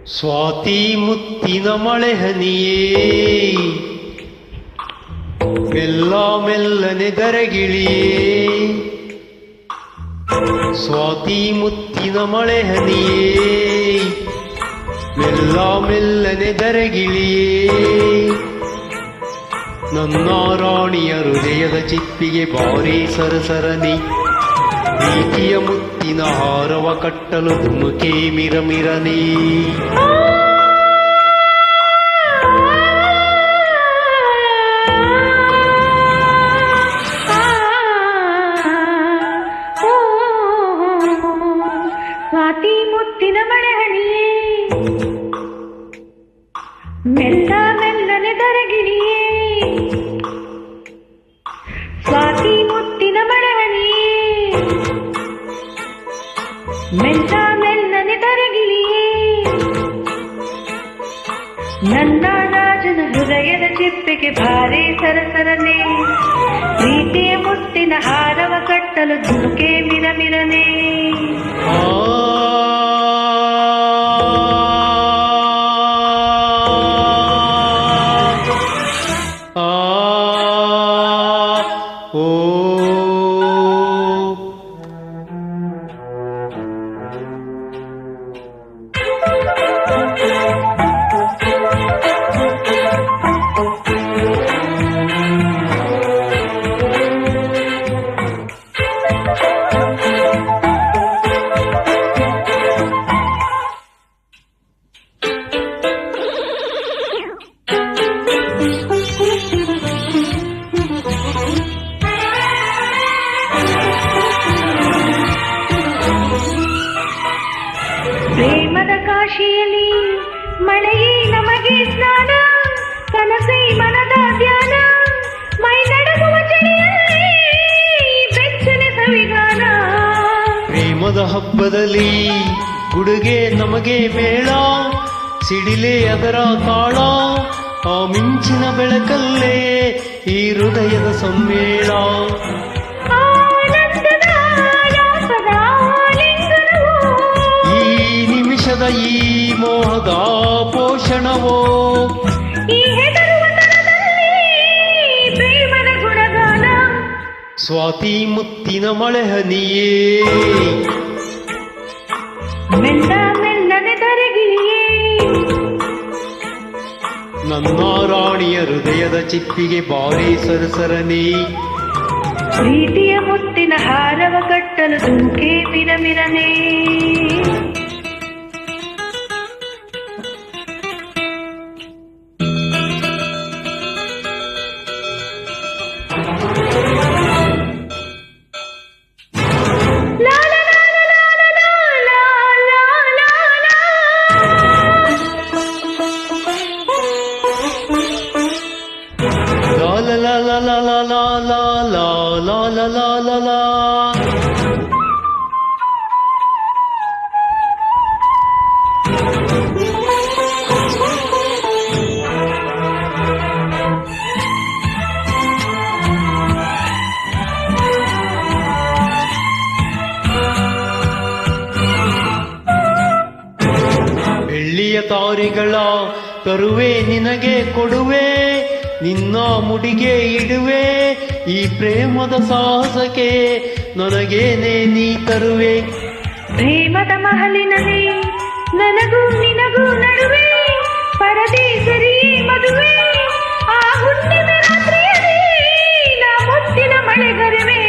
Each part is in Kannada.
ಸ್ವಾತಿ ಮುತ್ತಿನ ಮಳೆ ಹನಿಯೇ ಮೆಲ್ಲ ಮೆಲ್ಲನೆ ದರಗಿಳಿಯೇ ಸ್ವಾತಿ ಮುತ್ತಿನ ಮಳೆ ಹನಿಯೇ ಮೆಲ್ಲ ಮೆಲ್ಲನೆ ದರಗಿಳಿಯೇ ನನ್ನ ರಾಣಿಯ ಹೃದಯದ ಚಿಪ್ಪಿಗೆ ಬಾರಿ ಸರಸರನಿ ಪ್ರೀತಿಯ ಮುತ್ತಿನ ಹಾರವ ಕಟ್ಟಲು ಧುಮುಕೆ ಮಿರಮಿರನೇ ಸ್ವಾತಿ ಮುತ್ತಿನ ಮಳೆ ಹನಿಯೇ ಮೆಲ್ಲ ಮೆಲ್ಲನೆ ದರಗಿಳಿಯೇ ಸ್ವಾತಿ ಮುತ್ತಿನ ಮಳೆ ಹನಿಯೇ ಮೆಲ್ಲ ಮೆಲ್ಲನೆ ದರಗಿಳಿಯೇ ನನ್ನ ರಾಜನ ಹೃದಯದ ಚಿಪ್ಪೆಗೆ ಭಾರಿ ಸರಸರನೆ ಪ್ರೀತಿಯ ಮುತ್ತಿನ ಹಾರವ ಕಟ್ಟಲು ಧುಮುಕೆ ಮಿರಮಿರನೆ ಪ್ರೇಮದ ಕಾಶಿಯಲ್ಲಿ ಮಳೆಯೇ ನಮಗೆ ಸ್ನಾನ ಕನಸೈ ಮನದ ಧ್ಯಾನ ಮೈ ನಡುಗುವ ಚಳಿಯಲ್ಲಿ ಬೆಚ್ಚನೆ ಸವಿಗಾನ ಪ್ರೇಮದ ಹಬ್ಬದಲ್ಲಿ ಗುಡುಗೆ ನಮಗೆ ಮೇಳ ಸಿಡಿಲೆ ಅದರ ತಾಳ ಆ ಮಿಂಚಿನ ಬೆಳಕಲ್ಲೇ ಈ ಹೃದಯದ ಸಮ್ಮೇಳ ಈ ಮೋಹದ ಪೋಷಣವೋ ಈ ಪ್ರೇಮದ ಗುಣಗಾನ ಸ್ವಾತಿ ಮುತ್ತಿನ ಮಳೆ ಹನಿಯೇ ಮೆಲ್ಲ ಮೆಲ್ಲನೆ ದರಗಿಳಿಯೇ ನನ್ನ ರಾಣಿಯ ಹೃದಯದ ಚಿಪ್ಪಿಗೆ ಬಾರಿ ಸರಸರನಿ ಪ್ರೀತಿಯ ಮುತ್ತಿನ ಹಾರವ ಕಟ್ಟಲು ಧುಮುಕೆ ಮಿರಮಿರನೆ ಬೆಳ್ಳಿಯ ತಾರಿಗಳ ತರುವೆ ನಿನಗೆ ಕೊಡುವೆ ನಿನ್ನ ಮುಡಿಗೆ ಇಡುವೆ ಈ ಪ್ರೇಮದ ಸಾಹಸಕ್ಕೆ ನನಗೇನೆ ನೀ ತರುವೆ ಪ್ರೇಮದ ಮಹಲಿನಲ್ಲಿ ನನಗೂ ನಿನಗೂ ನಡುವೆ ಪರದೇಸರಿ ಮದುವೆ ಆ ಹುಣ್ಣಿಮೆ ರಾತ್ರಿಯಲ್ಲಿ ನಾ ಮುತ್ತಿನ ಮಳೆಗರುವೆ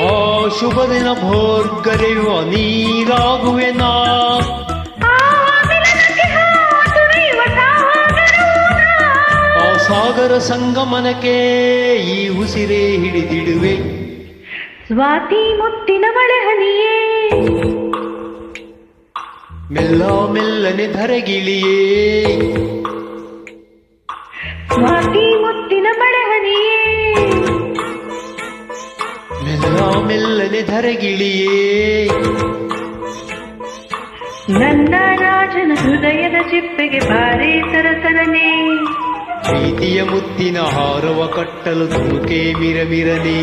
ಆ ಶುಭ ದಿನ ಭೋರ್ಗರೆಯುವ ನೀರಾಗುವೆ ನಾ ಸಾಗರ ಸಂಗಮನಕ್ಕೆ ಈ ಉಸಿರೇ ಹಿಡಿದಿಡುವೆ ಸ್ವಾತಿ ಮುತ್ತಿನ ಮಳೆ ಹನಿಯೇ ಮೆಲ್ಲ ಮೆಲ್ಲನೆ ಧರೆಗಿಳಿಯೇ ಸ್ವಾತಿ ಮುತ್ತಿನ ಮಳೆ ಹನಿಯೇ ಮೆಲ್ಲ ಮೆಲ್ಲನೆ ಧರೆಗಿಳಿಯೇ ನನ್ನ ರಾಜನ ಹೃದಯದ ಚಿಪ್ಪೆಗೆ ಬಾರಿ ಸರಸರನೆ ಪ್ರೀತಿಯ ಮುತ್ತಿನ ಹಾರವ ಕಟ್ಟಲು ಧುಮುಕೆ ಮಿರಮಿರನೇ